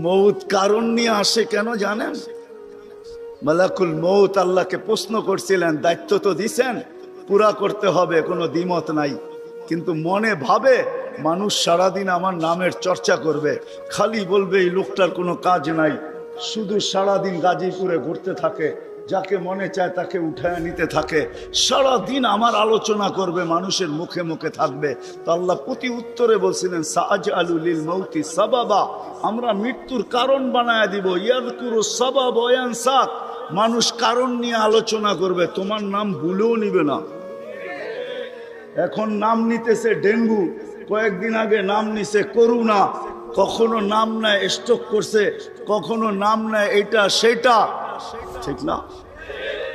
মৌত কারণ নিয়ে আসে কেন জানেন? মালাকুল মৌত আল্লাহকে প্রশ্ন করছিলেন, দায়িত্ব তো দিছেন, পুরা করতে হবে, কোনো দ্বিমত নাই। কিন্তু মনে ভাবে মানুষ সারাদিন আমার নামের চর্চা করবে, খালি বলবে এই লোকটার কোনো কাজ নাই, শুধু সারাদিন গাজীপুরে ঘুরতে থাকে, যাকে মনে চায় তাকে উঠায় নিতে থাকে, সারাদিন আমার আলোচনা করবে, মানুষের মুখে মুখে থাকবে। তো আল্লাহ প্রতি উত্তরে বলছিলেন, সাআজআলু লিল মাউতি সাবাবা, আমরা মৃত্যুর কারণ বানায় দিব। ইয়াযকুরু সাবাব ওয়া ইয়ানসা, মানুষ কারণ নিয়ে আলোচনা করবে, তোমার নাম ভুলেও নিবে না। এখন নাম নিতেছে ডেঙ্গু, কয়েকদিন আগে নাম নিছে করোনা, কখনো নাম নেয় স্ট্রোক করছে, কখনো নাম নেয় এটা সেটা, ঠিক না?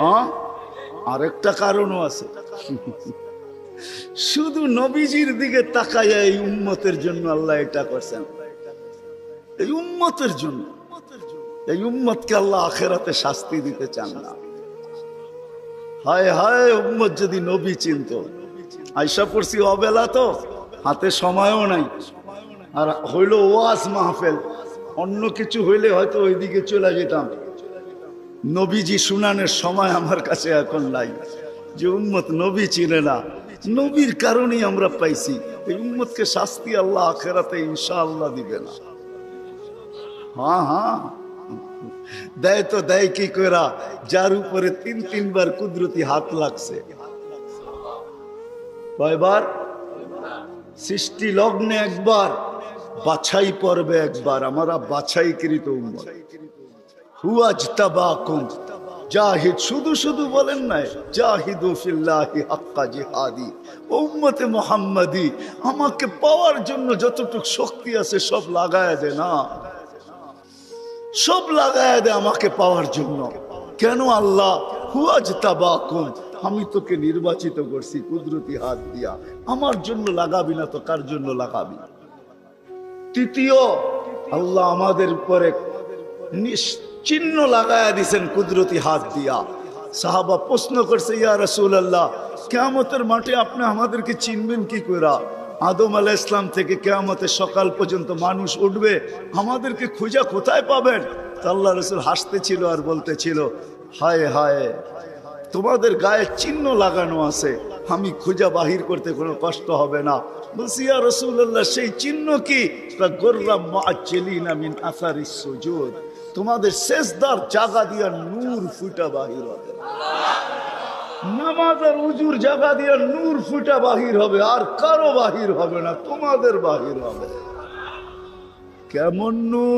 হ্যাঁ, আরেকটা কারণও আছে। শুধু নবীজির দিকে তাকাইয়া এই উম্মতের জন্য আল্লাহ এটা করছেন, এই উম্মতের জন্য। এই উম্মতকে আল্লাহ আখেরাতে শাস্তি দিতে চান না। হায় হায়, উম্মত যদি নবী চিনত। আয়সা পড়ছি অবেলা, তো হাতে সময়ও নাই, আর হইল ওয়াজ মাহফিল, অন্য কিছু হইলে হয়তো ওইদিকে চলে যেতাম। নবীজি শুনানের সময় আমার কাছে এখন নাই। যে উম্মত নবী চিনে না, নবীর কারণেই আমরা পাইছি। এই উম্মতকে শাস্তি আল্লাহ আখেরাতে ইনশাআল্লাহ দিবে না। হ্যাঁ হ্যাঁ, দেয় তো দেয় কি কইরা, যার উপরে তিনবার কুদরতি হাত লাগছে। কয়বার? সৃষ্টি লগ্নে একবার, বাছাই পর্বে একবার। আমরা বাছাইকৃত উম্মত। হুয়াজতাবাকুম জাহিদ, শুধু শুধু বলেন নাই, জাহিদু ফিল্লাহি হাক্কা জিহাদি। উম্মতে মুহাম্মাদি, আমাকে পাওয়ার জন্য যতটুকু শক্তি আছে সব লাগায় দে না, সব লাগায় দে আমাকে পাওয়ার জন্য। কেন আল্লাহ? হুয়াজতাবাকুম, আমি তোকে নির্বাচিত করছি কুদরতি হাত দিয়া, আমার জন্য লাগাবি না তো কার জন্য লাগাবি? তৃতীয়, আল্লাহ আমাদের উপরে চিহ্ন লাগায়া দিছেন কুদরতি হাত দিয়া। সাহাবা প্রশ্ন করছে, ইয়া রাসূলুল্লাহ, কিয়ামতের মাঠে আপনি আমাদেরকে চিনবেন কি করে? আদম আলাইহিস সালাম থেকে কিয়ামতের সকাল পর্যন্ত মানুষ উঠবে, আমাদেরকে খুঁজা কোথায় পাবেন? আল্লাহ রাসূল হাসতেছিল আর বলতেছিল, হায় হায়, তোমাদের গায়ে চিহ্ন লাগানো আছে, আমি খুঁজা বাহির করতে কোনো কষ্ট হবে না। বলছি, ইয়া রাসূলুল্লাহ, সেই চিহ্ন কি? গুররাম মুআজ্জিলিনা মিন আসারিস সুজুদ, তোমাদের সেজদার জায়গা দিয়া নূর ফুটা বাহির হবে, নামাজ আর উজুর জায়গা দিয়া নূর ফুটা বাহির হবে, আর কারো বাহির হবে না, তোমাদের বাহির হবে। কেমন নূর?